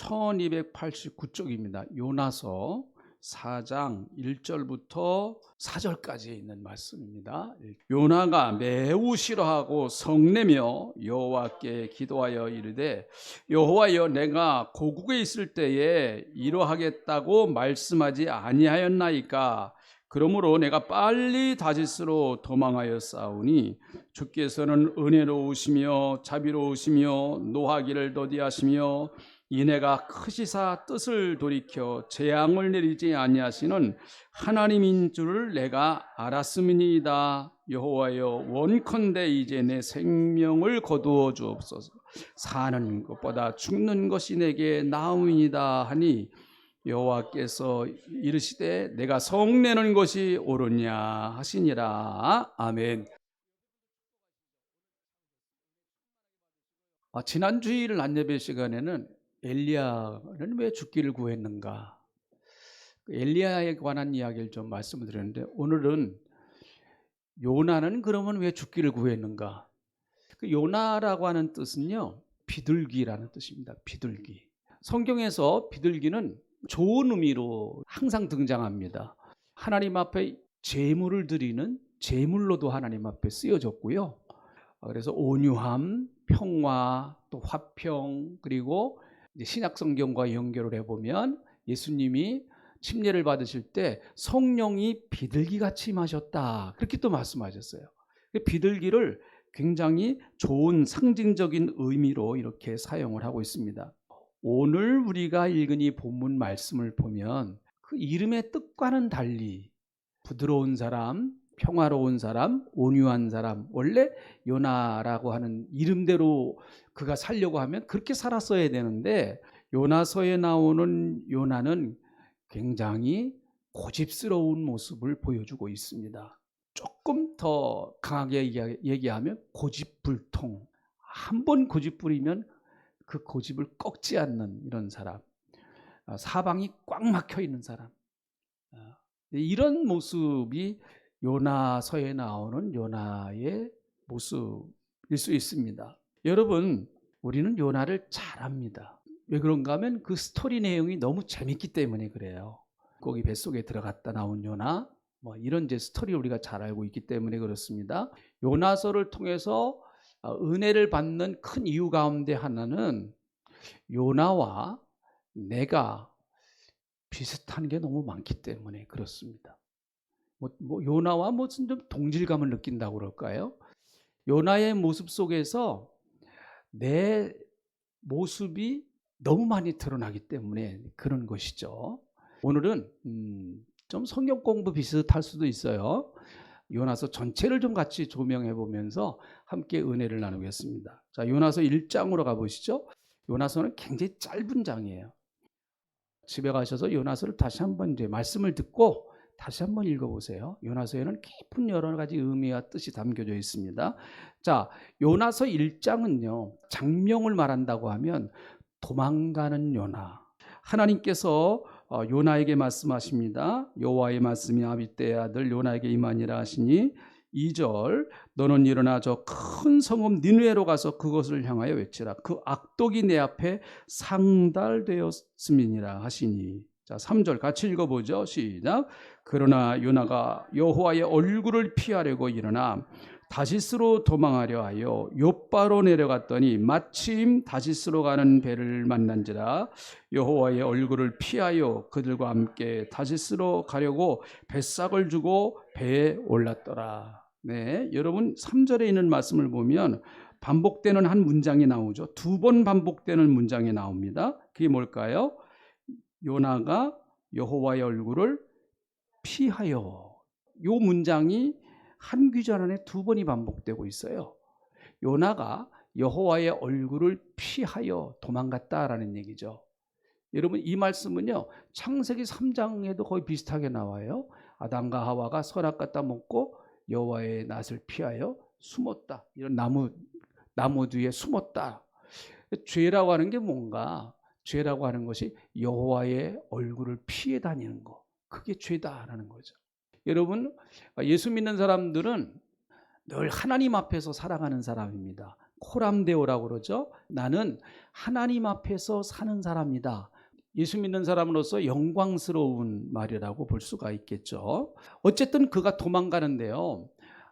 1289쪽입니다. 요나서 4장 1절부터 4절까지 있는 말씀입니다. 요나가 매우 싫어하고 성내며 여호와께 기도하여 이르되 여호와여 내가 고국에 있을 때에 이러하겠다고 말씀하지 아니하였나이까. 그러므로 내가 빨리 다시스로 도망하였사오니 주께서는 은혜로우시며 자비로우시며 노하기를 더디하시며 이내가 크시사 뜻을 돌이켜 재앙을 내리지 아니하시는 하나님인 줄을 내가 알았음이니이다. 여호와여 원컨대 이제 내 생명을 거두어 주옵소서. 사는 것보다 죽는 것이 내게 나음이니이다 하니 여호와께서 이르시되 내가 성내는 것이 옳으냐 하시니라. 아멘. 지난 주일 안예배 시간에는 엘리야는 왜 죽기를 구했는가, 엘리야에 관한 이야기를 좀 말씀을 드렸는데, 오늘은 요나는 그러면 왜 죽기를 구했는가. 요나라고 하는 뜻은요, 비둘기라는 뜻입니다. 비둘기. 성경에서 비둘기는 좋은 의미로 항상 등장합니다. 하나님 앞에 제물을 드리는 제물로도 하나님 앞에 쓰여졌고요. 그래서 온유함, 평화, 또 화평, 그리고 신약 성경과 연결을 해보면 예수님이 침례를 받으실 때 성령이 비둘기같이 임하셨다, 그렇게 또 말씀하셨어요. 비둘기를 굉장히 좋은 상징적인 의미로 이렇게 사용을 하고 있습니다. 오늘 우리가 읽은 이 본문 말씀을 보면 그 이름의 뜻과는 달리 부드러운 사람, 평화로운 사람, 온유한 사람, 원래 요나라고 하는 이름대로 그가 살려고 하면 그렇게 살았어야 되는데, 요나서에 나오는 요나는 굉장히 고집스러운 모습을 보여주고 있습니다. 조금 더 강하게 얘기하면 고집불통. 한번 고집 부리면 그 고집을 꺾지 않는 이런 사람, 사방이 꽉 막혀 있는 사람, 이런 모습이 요나서에 나오는 요나의 모습일 수 있습니다. 여러분, 우리는 요나를 잘 압니다. 왜 그런가 하면 그 스토리 내용이 너무 재밌기 때문에 그래요. 거기 뱃속에 들어갔다 나온 요나, 이런 이제 스토리 우리가 잘 알고 있기 때문에 그렇습니다. 요나서를 통해서 은혜를 받는 큰 이유 가운데 하나는 요나와 내가 비슷한 게 너무 많기 때문에 그렇습니다. 요나와 무슨 좀 동질감을 느낀다고 그럴까요? 요나의 모습 속에서 내 모습이 너무 많이 드러나기 때문에 그런 것이죠. 오늘은 좀 성경 공부 비슷할 수도 있어요. 요나서 전체를 좀 같이 조명해 보면서 함께 은혜를 나누겠습니다. 자, 요나서 1장으로 가보시죠. 요나서는 굉장히 짧은 장이에요. 집에 가셔서 요나서를 다시 한번 이제 말씀을 듣고 다시 한번 읽어보세요. 요나서에는 깊은 여러 가지 의미와 뜻이 담겨져 있습니다. 자, 요나서 1장은요, 장명을 말한다고 하면 도망가는 요나. 하나님께서 요나에게 말씀하십니다. 여호와의 말씀이 아비떼의 아들 요나에게 임하니라 하시니 2절 너는 일어나 저 큰 성읍 니느웨로 가서 그것을 향하여 외치라. 그 악독이 내 앞에 상달되었음이니라 하시니. 자, 3절 같이 읽어보죠. 시작. 그러나 요나가 여호와의 얼굴을 피하려고 일어나 다시스로 도망하려 하여 욥바로 내려갔더니 마침 다시스로 가는 배를 만난지라. 여호와의 얼굴을 피하여 그들과 함께 다시스로 가려고 뱃삭을 주고 배에 올랐더라. 네, 여러분 3절에 있는 말씀을 보면 반복되는 한 문장이 나오죠. 2번 반복되는 문장이 나옵니다. 그게 뭘까요? 요나가 여호와의 얼굴을 피하여. 이 문장이 한 귀절 안에 2번이 반복되고 있어요. 요나가 여호와의 얼굴을 피하여 도망갔다라는 얘기죠. 여러분, 이 말씀은요, 창세기 3장에도 거의 비슷하게 나와요. 아담과 하와가 선악 갖다 먹고 여호와의 낯을 피하여 숨었다. 이런 나무 뒤에 숨었다. 죄라고 하는 게 뭔가? 죄라고 하는 것이 여호와의 얼굴을 피해 다니는 거, 그게 죄다라는 거죠. 여러분, 예수 믿는 사람들은 늘 하나님 앞에서 살아가는 사람입니다. 코람데오라고 그러죠. 나는 하나님 앞에서 사는 사람이다. 예수 믿는 사람으로서 영광스러운 말이라고 볼 수가 있겠죠. 어쨌든 그가 도망가는데요.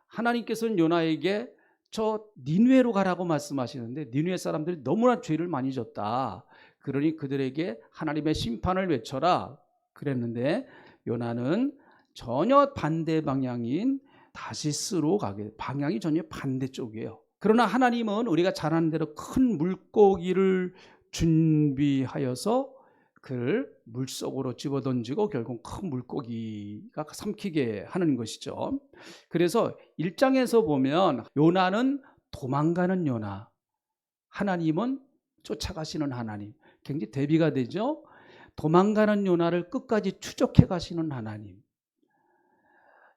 하나님께서는 요나에게 저 니느웨로 가라고 말씀하시는데 니느웨 사람들이 너무나 죄를 많이 졌다. 그러니 그들에게 하나님의 심판을 외쳐라 그랬는데 요나는 전혀 반대 방향인 다시스로 가게, 방향이 전혀 반대쪽이에요. 그러나 하나님은 우리가 잘 아는 대로 큰 물고기를 준비하여서 그를 물속으로 집어던지고 결국 큰 물고기가 삼키게 하는 것이죠. 그래서 1장에서 보면 요나는 도망가는 요나, 하나님은 쫓아가시는 하나님, 굉장히 대비가 되죠. 도망가는 요나를 끝까지 추적해 가시는 하나님.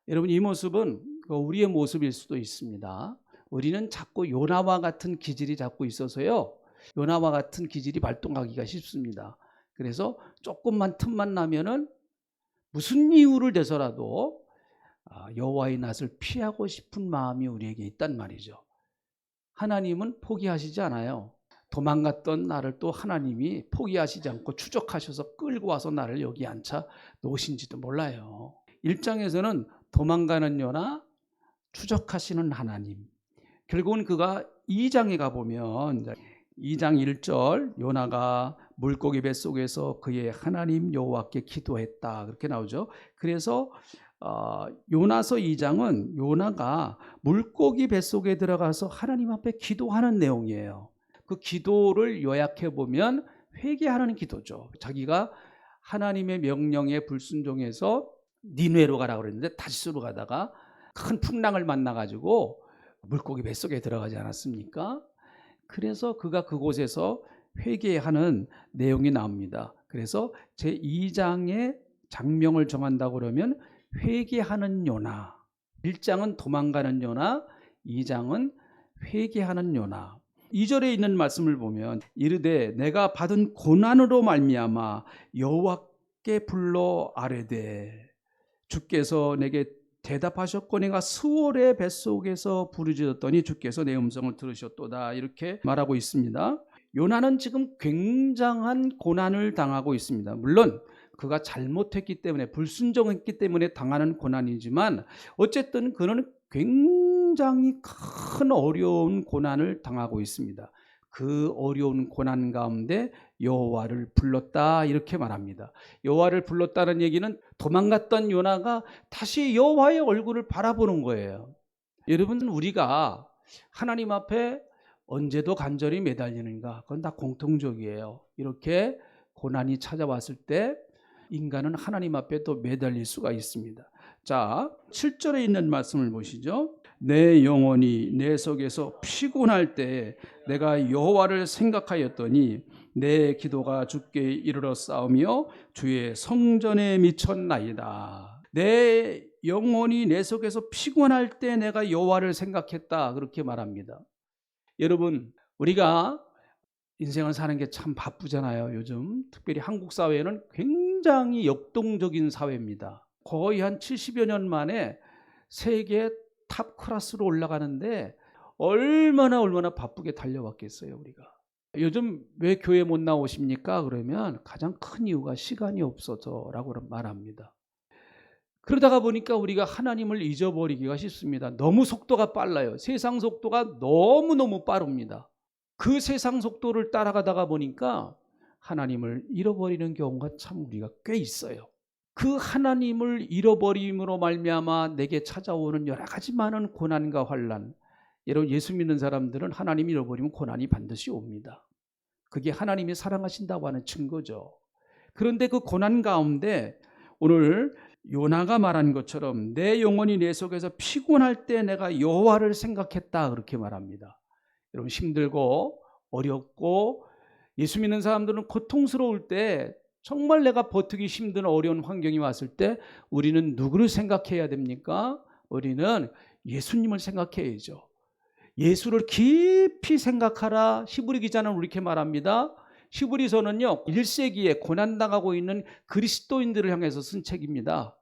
여러분, 이 모습은 우리의 모습일 수도 있습니다. 우리는 자꾸 요나와 같은 기질이 자꾸 있어서요, 요나와 같은 기질이 발동하기가 쉽습니다. 그래서 조금만 틈만 나면은 무슨 이유를 대서라도 여호와의 낯을 피하고 싶은 마음이 우리에게 있단 말이죠. 하나님은 포기하시지 않아요. 도망갔던 나를 또 하나님이 포기하시지 않고 추적하셔서 끌고 와서 나를 여기 앉혀 놓으신지도 몰라요. 1장에서는 도망가는 요나, 추적하시는 하나님. 결국은 그가 2장에 가보면 2장 1절 요나가 물고기 뱃속에서 그의 하나님 여호와께 기도했다 그렇게 나오죠. 그래서 요나서 2장은 요나가 물고기 뱃속에 들어가서 하나님 앞에 기도하는 내용이에요. 그 기도를 요약해 보면 회개하는 기도죠. 자기가 하나님의 명령에 불순종해서 니느웨로 가라고 그랬는데 다시스로 가다가 큰 풍랑을 만나가지고 물고기 뱃속에 들어가지 않았습니까? 그래서 그가 그곳에서 회개하는 내용이 나옵니다. 그래서 제2장의 장명을 정한다고 그러면 회개하는 요나, 1장은 도망가는 요나, 2장은 회개하는 요나. 2절에 있는 말씀을 보면 이르되 내가 받은 고난으로 말미암아 여호와께 불러 아뢰되 주께서 내게 대답하셨고 내가 수월의 뱃속에서 부르짖었더니 주께서 내 음성을 들으셨도다 이렇게 말하고 있습니다. 요나는 지금 굉장한 고난을 당하고 있습니다. 물론 그가 잘못했기 때문에 불순종했기 때문에 당하는 고난이지만 어쨌든 그는 굉장히 큰 어려운 고난을 당하고 있습니다. 그 어려운 고난 가운데 여호와를 불렀다 이렇게 말합니다. 여호와를 불렀다는 얘기는 도망갔던 요나가 다시 여호와의 얼굴을 바라보는 거예요. 여러분, 우리가 하나님 앞에 언제도 간절히 매달리는가? 그건 다 공통적이에요. 이렇게 고난이 찾아왔을 때 인간은 하나님 앞에 또 매달릴 수가 있습니다. 자, 7절에 있는 말씀을 보시죠. 내 영혼이 내 속에서 피곤할 때 내가 여호와를 생각하였더니 내 기도가 주께 이르러 싸우며 주의 성전에 미쳤나이다. 내 영혼이 내 속에서 피곤할 때 내가 여호와를 생각했다 그렇게 말합니다. 여러분, 우리가 인생을 사는 게 참 바쁘잖아요. 요즘 특별히 한국 사회는 굉장히 역동적인 사회입니다. 거의 한 70여 년 만에 세계 탑 클래스로 올라가는데 얼마나 바쁘게 달려왔겠어요. 우리가 요즘 왜 교회 못 나오십니까? 그러면 가장 큰 이유가 시간이 없어서라고 말합니다. 그러다가 보니까 우리가 하나님을 잊어버리기가 쉽습니다. 너무 속도가 빨라요. 세상 속도가 너무너무 빠릅니다. 그 세상 속도를 따라가다가 보니까 하나님을 잃어버리는 경우가 참 우리가 꽤 있어요. 그 하나님을 잃어버림으로 말미암아 내게 찾아오는 여러 가지 많은 고난과 환난, 여러분 예수 믿는 사람들은 하나님 잃어버리면 고난이 반드시 옵니다. 그게 하나님이 사랑하신다고 하는 증거죠. 그런데 그 고난 가운데 오늘 요나가 말한 것처럼 내 영혼이 내 속에서 피곤할 때 내가 여호와를 생각했다 그렇게 말합니다. 여러분, 힘들고 어렵고 예수 믿는 사람들은 고통스러울 때, 정말 내가 버티기 힘든 어려운 환경이 왔을 때 우리는 누구를 생각해야 됩니까? 우리는 예수님을 생각해야죠. 예수를 깊이 생각하라. 히브리 기자는 이렇게 말합니다. 히브리서는요 1세기에 고난당하고 있는 그리스도인들을 향해서 쓴 책입니다.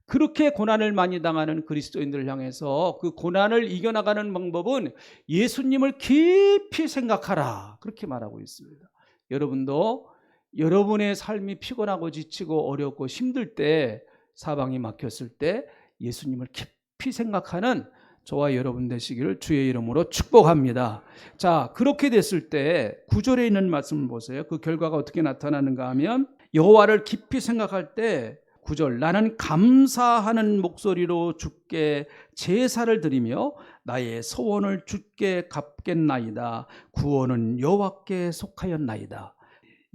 그렇게 고난을 많이 당하는 그리스도인들을 향해서 그 고난을 이겨나가는 방법은 예수님을 깊이 생각하라, 그렇게 말하고 있습니다. 여러분도 여러분의 삶이 피곤하고 지치고 어렵고 힘들 때, 사방이 막혔을 때 예수님을 깊이 생각하는 저와 여러분 되시기를 주의 이름으로 축복합니다. 자, 그렇게 됐을 때 9절에 있는 말씀을 보세요. 그 결과가 어떻게 나타나는가 하면, 여호와를 깊이 생각할 때 9절, 나는 감사하는 목소리로 주께 제사를 드리며 나의 소원을 주께 갚겠나이다. 구원은 여호와께 속하였나이다.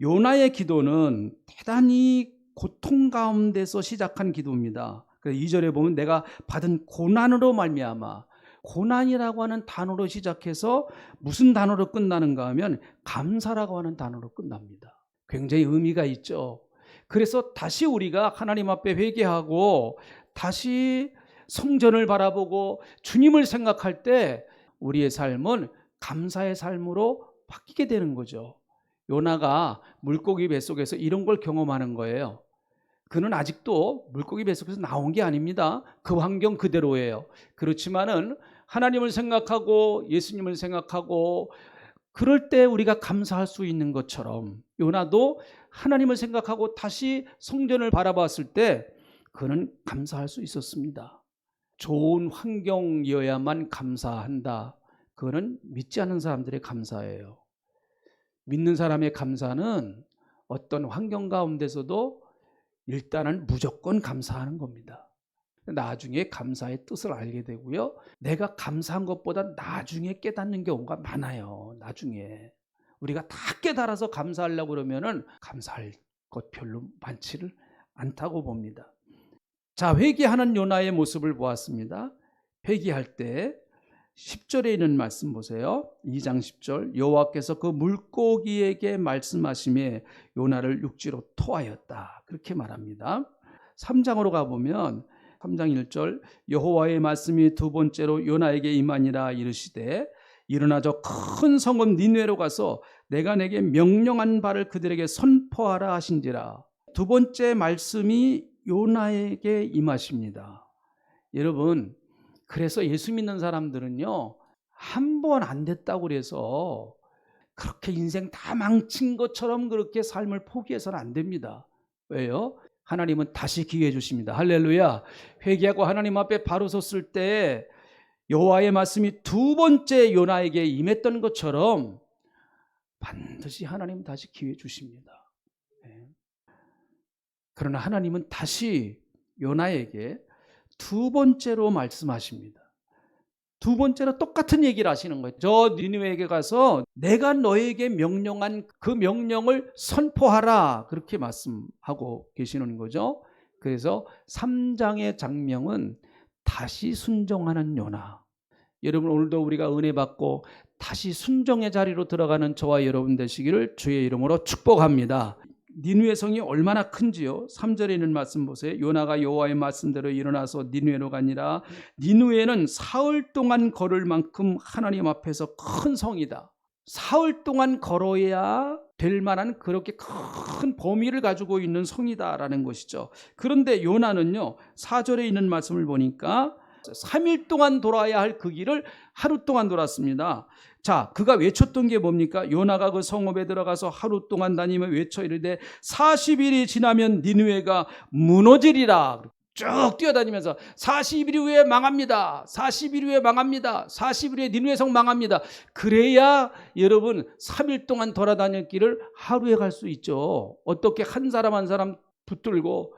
요나의 기도는 대단히 고통 가운데서 시작한 기도입니다. 그래서 2절에 보면 내가 받은 고난으로 말미암아, 고난이라고 하는 단어로 시작해서 무슨 단어로 끝나는가 하면 감사라고 하는 단어로 끝납니다. 굉장히 의미가 있죠. 그래서 다시 우리가 하나님 앞에 회개하고 다시 성전을 바라보고 주님을 생각할 때 우리의 삶은 감사의 삶으로 바뀌게 되는 거죠. 요나가 물고기 뱃속에서 이런 걸 경험하는 거예요. 그는 아직도 물고기 뱃속에서 나온 게 아닙니다. 그 환경 그대로예요. 그렇지만은 하나님을 생각하고 예수님을 생각하고 그럴 때 우리가 감사할 수 있는 것처럼 요나도 하나님을 생각하고 다시 성전을 바라봤을 때 그는 감사할 수 있었습니다. 좋은 환경이어야만 감사한다. 그거는 믿지 않는 사람들의 감사예요. 믿는 사람의 감사는 어떤 환경 가운데서도 일단은 무조건 감사하는 겁니다. 나중에 감사의 뜻을 알게 되고요. 내가 감사한 것보다 나중에 깨닫는 경우가 많아요. 나중에 우리가 다 깨달아서 감사하려고 그러면은 감사할 것 별로 많지를 않다고 봅니다. 자, 회개하는 요나의 모습을 보았습니다. 회개할 때 10절에 있는 말씀 보세요. 2장 10절, 여호와께서 그 물고기에게 말씀하시매 요나를 육지로 토하였다, 그렇게 말합니다. 3장으로 가보면 3장 1절, 여호와의 말씀이 두 번째로 요나에게 임하니라 이르시되 일어나 저 큰 성읍 니느웨로 가서 내가 내게 명령한 바를 그들에게 선포하라 하신지라. 두 번째 말씀이 요나에게 임하십니다. 여러분, 그래서 예수 믿는 사람들은요, 한 번 안 됐다고 그래서 그렇게 인생 다 망친 것처럼 그렇게 삶을 포기해서는 안 됩니다. 왜요? 하나님은 다시 기회 주십니다. 할렐루야. 회개하고 하나님 앞에 바로 섰을 때 여호와의 말씀이 두 번째 요나에게 임했던 것처럼 반드시 하나님은 다시 기회 주십니다. 그러나 하나님은 다시 요나에게 두 번째로 말씀하십니다. 두 번째로 똑같은 얘기를 하시는 거예요. 저 니느웨에게 가서 내가 너에게 명령한 그 명령을 선포하라, 그렇게 말씀하고 계시는 거죠. 그래서 3장의 장명은 다시 순종하는 요나. 여러분, 오늘도 우리가 은혜 받고 다시 순종의 자리로 들어가는 저와 여러분 되시기를 주의 이름으로 축복합니다. 니느웨 성이 얼마나 큰지요. 3절에 있는 말씀 보세요. 요나가 여호와의 말씀대로 일어나서 니느웨로 가니라. 니느웨는 사흘 동안 걸을 만큼 하나님 앞에서 큰 성이다. 사흘 동안 걸어야 될 만한 그렇게 큰 범위를 가지고 있는 성이다라는 것이죠. 그런데 요나는요, 4절에 있는 말씀을 보니까 3일 동안 돌아야 할 그 길을 하루 동안 돌았습니다. 자, 그가 외쳤던 게 뭡니까? 요나가 그 성읍에 들어가서 하루 동안 다니며 외쳐 이르되 40일이 지나면 니느웨가 무너지리라. 쭉 뛰어다니면서 40일 후에 망합니다. 40일 후에 망합니다. 40일 후에 니느웨 성 망합니다. 그래야 여러분 3일 동안 돌아다닐 길을 하루에 갈 수 있죠. 어떻게 한 사람 한 사람 붙들고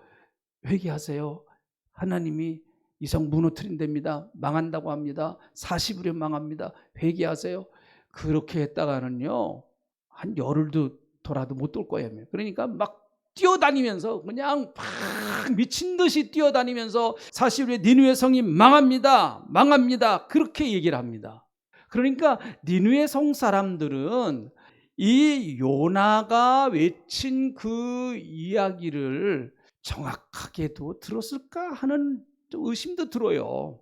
회개하세요. 하나님이 이 성 무너뜨린답니다. 망한다고 합니다. 40일에 망합니다. 회개하세요. 그렇게 했다가는요, 한 열흘도 돌아도 못 돌 거예요. 그러니까 막 뛰어다니면서 그냥 막 미친 듯이 뛰어다니면서 40일에 니느웨 성이 망합니다. 망합니다. 그렇게 얘기를 합니다. 그러니까 니느웨 성 사람들은 이 요나가 외친 그 이야기를 정확하게도 들었을까 하는 의심도 들어요.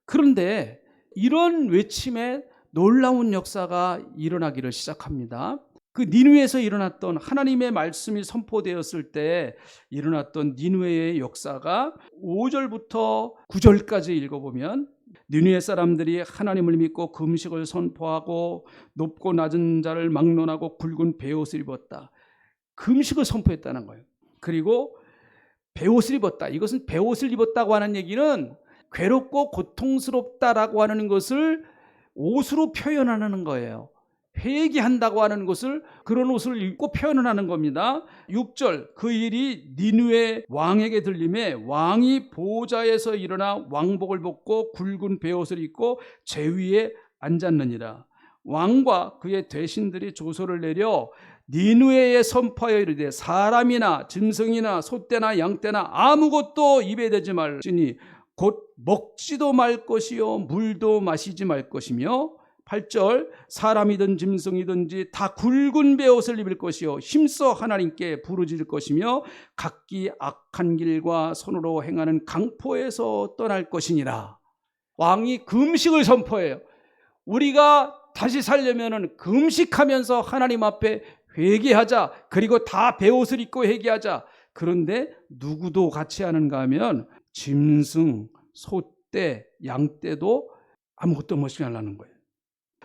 그런데 이런 외침에 놀라운 역사가 일어나기를 시작합니다. 그 니느웨에서 일어났던 하나님의 말씀이 선포되었을 때 일어났던 니느웨의 역사가 5절부터 9절까지 읽어보면 니느웨 사람들이 하나님을 믿고 금식을 선포하고 높고 낮은 자를 막론하고 굵은 베옷을 입었다. 금식을 선포했다는 거예요. 그리고 베옷을 입었다. 이것은 베옷을 입었다고 하는 얘기는 괴롭고 고통스럽다라고 하는 것을 옷으로 표현하는 거예요. 회개한다고 하는 것을 그런 옷을 입고 표현하는 겁니다. 6절 그 일이 니느웨 왕에게 들림에 왕이 보좌에서 일어나 왕복을 벗고 굵은 베옷을 입고 제위에 앉았느니라. 왕과 그의 대신들이 조서를 내려 니느웨에 선포하여 이르되 사람이나 짐승이나 소떼나 양떼나 아무것도 입에 대지 말지니 곧 먹지도 말 것이요 물도 마시지 말 것이며 8절 사람이든 짐승이든지 다 굵은 베옷을 입을 것이요 힘써 하나님께 부르짖을 것이며 각기 악한 길과 손으로 행하는 강포에서 떠날 것이니라. 왕이 금식을 선포해요. 우리가 다시 살려면 금식하면서 하나님 앞에 회개하자. 그리고 다 베옷을 입고 회개하자. 그런데 누구도 같이 하는가 하면 짐승, 소떼, 양떼도 아무것도 못이 하려는 거예요.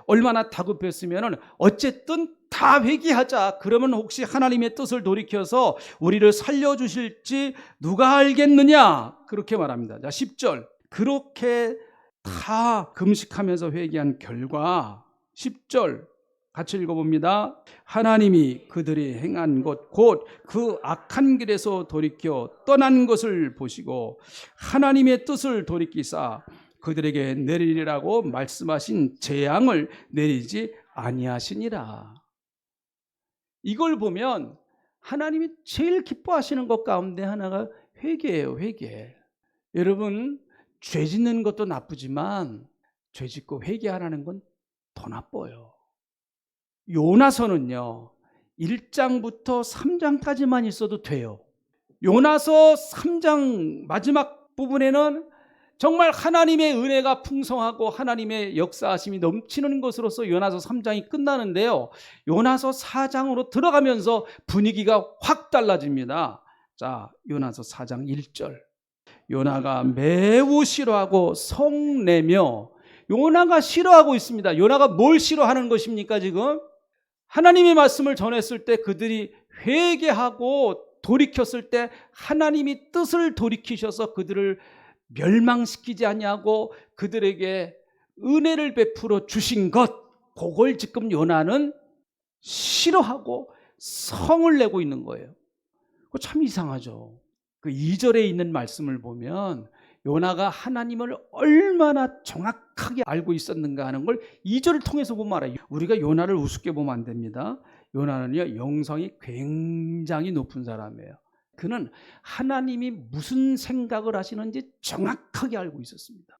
얼마나 다급했으면 어쨌든 다 회개하자. 그러면 혹시 하나님의 뜻을 돌이켜서 우리를 살려주실지 누가 알겠느냐. 그렇게 말합니다. 자, 10절 그렇게 다 금식하면서 회개한 결과 10절 같이 읽어봅니다. 하나님이 그들이 행한 것 곧 그 악한 길에서 돌이켜 떠난 것을 보시고 하나님의 뜻을 돌이키사 그들에게 내리리라고 말씀하신 재앙을 내리지 아니하시니라. 이걸 보면 하나님이 제일 기뻐하시는 것 가운데 하나가 회개예요. 회개. 여러분 죄 짓는 것도 나쁘지만 죄 짓고 회개하라는 건 더 나빠요. 요나서는요 1장부터 3장까지만 있어도 돼요. 요나서 3장 마지막 부분에는 정말 하나님의 은혜가 풍성하고 하나님의 역사하심이 넘치는 것으로서 요나서 3장이 끝나는데요. 요나서 4장으로 들어가면서 분위기가 확 달라집니다. 자, 요나서 4장 1절 요나가 매우 싫어하고 성내며 요나가 싫어하고 있습니다. 요나가 뭘 싫어하는 것입니까 지금? 하나님의 말씀을 전했을 때 그들이 회개하고 돌이켰을 때 하나님이 뜻을 돌이키셔서 그들을 멸망시키지 아니하고 그들에게 은혜를 베풀어 주신 것, 그걸 지금 요나는 싫어하고 성을 내고 있는 거예요. 그거 참 이상하죠. 그 2절에 있는 말씀을 보면 요나가 하나님을 얼마나 정확하게 알고 있었는가 하는 걸 2절을 통해서 보면 알아요. 우리가 요나를 우습게 보면 안 됩니다. 요나는요 영성이 굉장히 높은 사람이에요. 그는 하나님이 무슨 생각을 하시는지 정확하게 알고 있었습니다.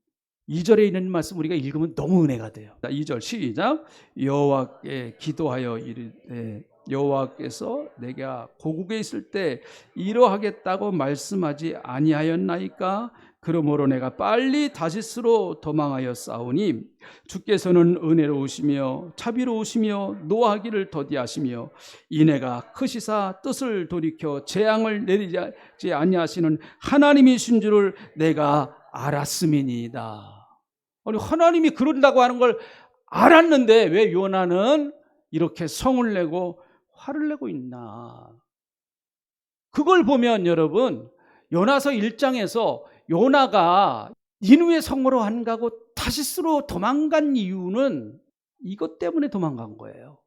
2절에 있는 말씀 우리가 읽으면 너무 은혜가 돼요. 2절 시작. 여호와께 기도하여 이르되 여호와께서 내가 고국에 있을 때 이러하겠다고 말씀하지 아니하였나이까? 그러므로 내가 빨리 다시스로 도망하여 싸우니 주께서는 은혜로우시며 자비로우시며 노하기를 더디하시며 인애가 크시사 뜻을 돌이켜 재앙을 내리지 아니하시는 하나님이신 줄을 내가 알았음이니이다. 아니 하나님이 그런다고 하는 걸 알았는데 왜 요나는 이렇게 성을 내고 화를 내고 있나? 그걸 보면 여러분 요나서 1장에서 요나가 니느웨 성으로 안 가고 다시스로 도망간 이유는 이것 때문에 도망간 거예요.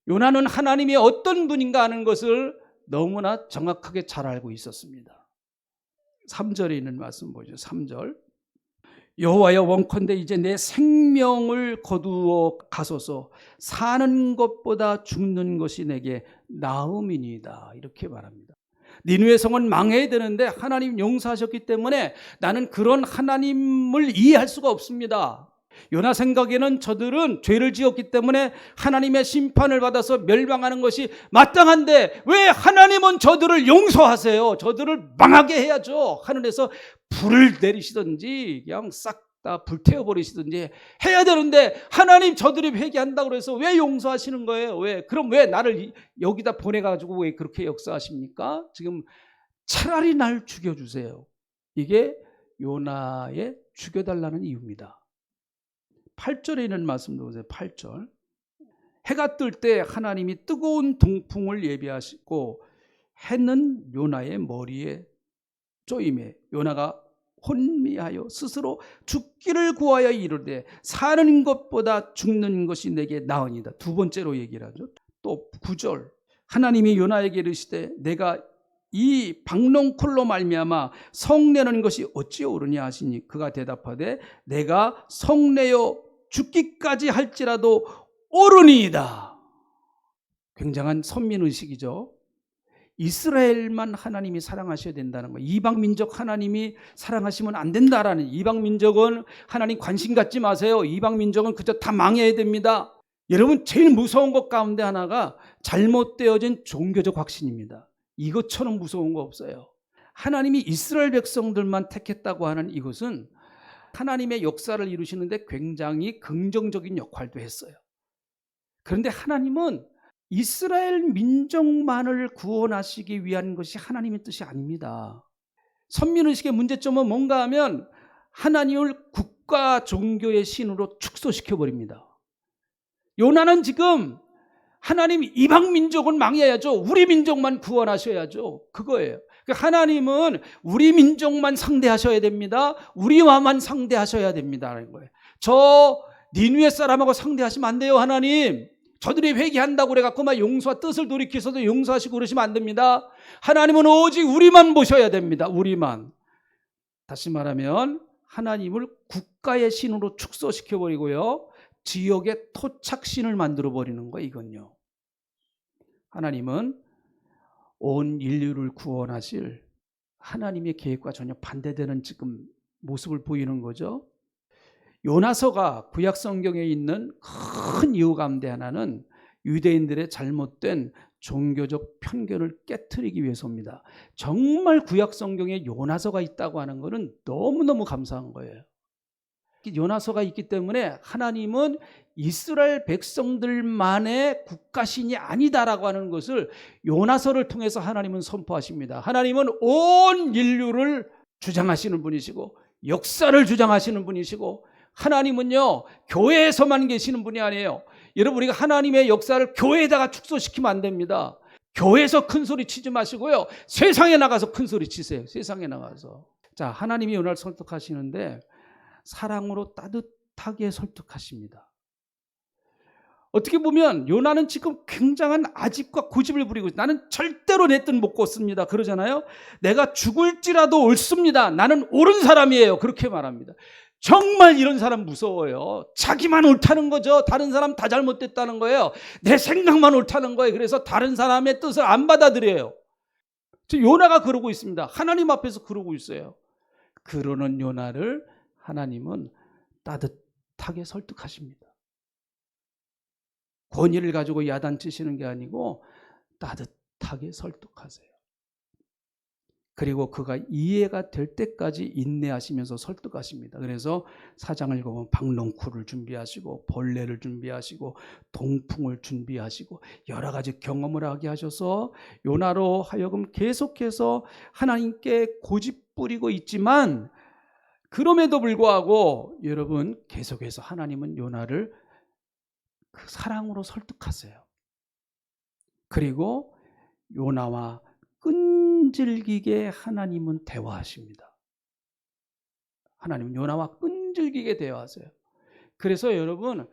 요나는 하나님이 어떤 분인가 하는 것을 너무나 정확하게 잘 알고 있었습니다. 3절에 있는 말씀 보죠. 3절 여호와여 원컨대 이제 내 생명을 거두어 가소서 사는 것보다 죽는 것이 내게 나음이니이다. 이렇게 말합니다. 니느웨 성은 망해야 되는데 하나님 용서하셨기 때문에 나는 그런 하나님을 이해할 수가 없습니다. 요나 생각에는 저들은 죄를 지었기 때문에 하나님의 심판을 받아서 멸망하는 것이 마땅한데 왜 하나님은 저들을 용서하세요? 저들을 망하게 해야죠. 하늘에서 불을 내리시든지 그냥 싹 갖다 불태워버리시든지 해야 되는데 하나님 저들이 회개한다고 그래서 왜 용서하시는 거예요? 왜? 그럼 왜 나를 여기다 보내가지고 왜 그렇게 역사하십니까? 지금 차라리 날 죽여주세요. 이게 요나의 죽여달라는 이유입니다. 8절에 있는 말씀도 보세요. 8절. 해가 뜰 때 하나님이 뜨거운 동풍을 예비하시고 해는 요나의 머리에 쪼임에 요나가 혼미하여 스스로 죽기를 구하여 이르되 사는 것보다 죽는 것이 내게 나으니이다. 두 번째로 얘기를 하죠. 또 9절. 하나님이 요나에게 이르시되 내가 이 박농쿨로 말미암아 성내는 것이 어찌 옳으냐 하시니 그가 대답하되 내가 성내어 죽기까지 할지라도 옳으니이다. 굉장한 선민의식이죠. 이스라엘만 하나님이 사랑하셔야 된다는 거예요. 이방 민족 하나님이 사랑하시면 안 된다라는, 이방 민족은 하나님 관심 갖지 마세요. 이방 민족은 그저 다 망해야 됩니다. 여러분, 제일 무서운 것 가운데 하나가 잘못되어진 종교적 확신입니다. 이것처럼 무서운 거 없어요. 하나님이 이스라엘 백성들만 택했다고 하는 이것은 하나님의 역사를 이루시는데 굉장히 긍정적인 역할도 했어요. 그런데 하나님은 이스라엘 민족만을 구원하시기 위한 것이 하나님의 뜻이 아닙니다. 선민의식의 문제점은 뭔가 하면 하나님을 국가 종교의 신으로 축소시켜버립니다. 요나는 지금 하나님 이방 민족은 망해야죠. 우리 민족만 구원하셔야죠. 그거예요. 하나님은 우리 민족만 상대하셔야 됩니다. 우리와만 상대하셔야 됩니다라는 거예요. 저 니느웨 사람하고 상대하시면 안 돼요. 하나님 저들이 회개한다고 그래갖고 막 용서와 뜻을 돌이켜서도 용서하시고 그러시면 안 됩니다. 하나님은 오직 우리만 보셔야 됩니다. 우리만. 다시 말하면 하나님을 국가의 신으로 축소시켜버리고요, 지역의 토착신을 만들어버리는 거예요. 이건요, 하나님은 온 인류를 구원하실 하나님의 계획과 전혀 반대되는 지금 모습을 보이는 거죠. 요나서가 구약 성경에 있는 큰 이유 가운데 하나는 유대인들의 잘못된 종교적 편견을 깨트리기 위해서입니다. 정말 구약 성경에 요나서가 있다고 하는 것은 너무너무 감사한 거예요. 요나서가 있기 때문에 하나님은 이스라엘 백성들만의 국가신이 아니다라고 하는 것을 요나서를 통해서 하나님은 선포하십니다. 하나님은 온 인류를 주장하시는 분이시고 역사를 주장하시는 분이시고, 하나님은요 교회에서만 계시는 분이 아니에요. 여러분, 우리가 하나님의 역사를 교회에다가 축소시키면 안 됩니다. 교회에서 큰 소리 치지 마시고요, 세상에 나가서 큰 소리 치세요. 세상에 나가서. 자, 하나님이 요나를 설득하시는데 사랑으로 따뜻하게 설득하십니다. 어떻게 보면 요나는 지금 굉장한 아집과 고집을 부리고 있어요. 나는 절대로 내 뜻 못 걷습니다 그러잖아요. 내가 죽을지라도 옳습니다. 나는 옳은 사람이에요. 그렇게 말합니다. 정말 이런 사람 무서워요. 자기만 옳다는 거죠. 다른 사람 다 잘못됐다는 거예요. 내 생각만 옳다는 거예요. 그래서 다른 사람의 뜻을 안 받아들여요. 요나가 그러고 있습니다. 하나님 앞에서 그러고 있어요. 그러는 요나를 하나님은 따뜻하게 설득하십니다. 권위를 가지고 야단치시는 게 아니고 따뜻하게 설득하세요. 그리고 그가 이해가 될 때까지 인내하시면서 설득하십니다. 그래서 4장을 읽어보면 박농쿨을 준비하시고 벌레를 준비하시고 동풍을 준비하시고 여러 가지 경험을 하게 하셔서 요나로 하여금 계속해서 하나님께 고집 부리고 있지만, 그럼에도 불구하고 여러분, 계속해서 하나님은 요나를 그 사랑으로 설득하세요. 그리고 요나와 끈질기게 하나님은 대화하십니다. 하나님은 요나와 끈질기게 대화하세요. 그래서 여러분,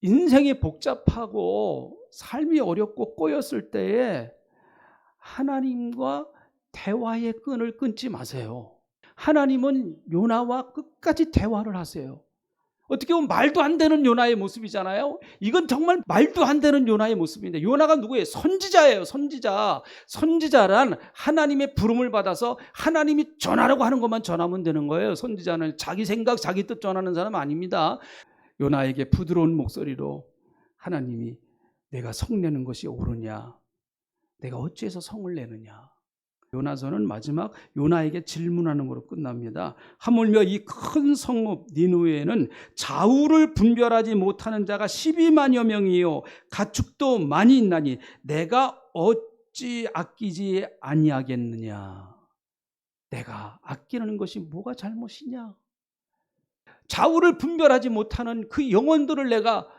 인생이 복잡하고 삶이 어렵고 꼬였을 때에 하나님과 대화의 끈을 끊지 마세요. 하나님은 요나와 끝까지 대화를 하세요. 어떻게 보면 말도 안 되는 요나의 모습이잖아요. 이건 정말 말도 안 되는 요나의 모습인데, 요나가 누구예요? 선지자예요. 선지자. 선지자란 하나님의 부름을 받아서 하나님이 전하라고 하는 것만 전하면 되는 거예요. 선지자는 자기 생각, 자기 뜻 전하는 사람 아닙니다. 요나에게 부드러운 목소리로 하나님이 내가 성내는 것이 옳으냐, 내가 어찌해서 성을 내느냐, 요나서는 마지막 요나에게 질문하는 것으로 끝납니다. 하물며 이 큰 성읍 니느웨에는 좌우를 분별하지 못하는 자가 12만여 명이요 가축도 많이 있나니 내가 어찌 아끼지 아니하겠느냐. 내가 아끼는 것이 뭐가 잘못이냐. 좌우를 분별하지 못하는 그 영혼들을 내가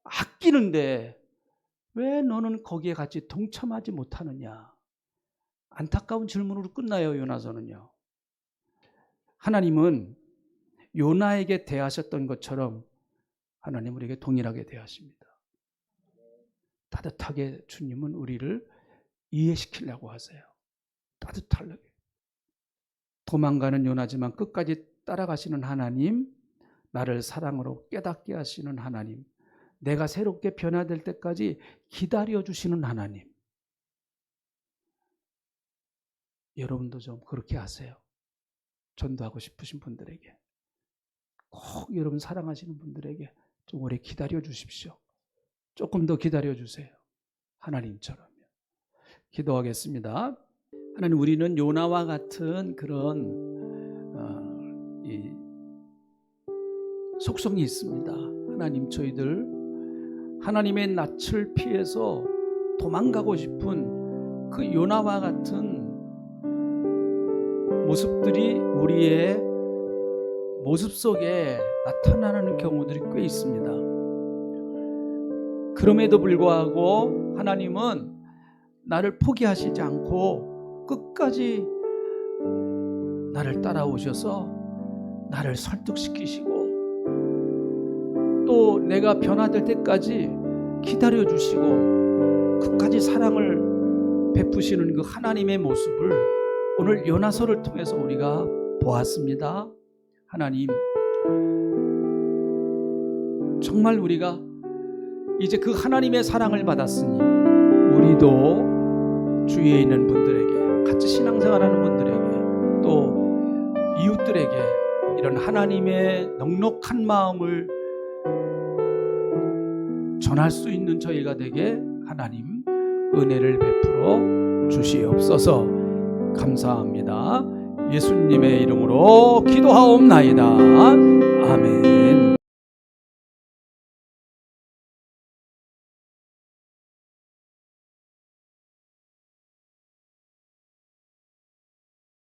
아끼는데 왜 너는 거기에 같이 동참하지 못하느냐. 안타까운 질문으로 끝나요. 요나서는요. 하나님은 요나에게 대하셨던 것처럼 하나님 우리에게 동일하게 대하십니다. 따뜻하게 주님은 우리를 이해시키려고 하세요. 따뜻하게. 도망가는 요나지만 끝까지 따라가시는 하나님, 나를 사랑으로 깨닫게 하시는 하나님, 내가 새롭게 변화될 때까지 기다려주시는 하나님. 여러분도 좀 그렇게 하세요. 전도하고 싶으신 분들에게, 꼭 여러분 사랑하시는 분들에게 좀 오래 기다려 주십시오. 조금 더 기다려 주세요. 하나님처럼요. 기도하겠습니다. 하나님, 우리는 요나와 같은 그런 이 속성이 있습니다. 하나님, 저희들 하나님의 낯을 피해서 도망가고 싶은 그 요나와 같은 모습들이 우리의 모습 속에 나타나는 경우들이 꽤 있습니다. 그럼에도 불구하고 하나님은 나를 포기하시지 않고 끝까지 나를 따라오셔서 나를 설득시키시고 또 내가 변화될 때까지 기다려주시고 끝까지 사랑을 베푸시는 그 하나님의 모습을 오늘 요나서를 통해서 우리가 보았습니다. 하나님, 정말 우리가 이제 그 하나님의 사랑을 받았으니 우리도 주위에 있는 분들에게, 같이 신앙생활하는 분들에게, 또 이웃들에게 이런 하나님의 넉넉한 마음을 전할 수 있는 저희가 되게 하나님 은혜를 베풀어 주시옵소서. 감사합니다. 예수님의 이름으로 기도하옵나이다. 아멘.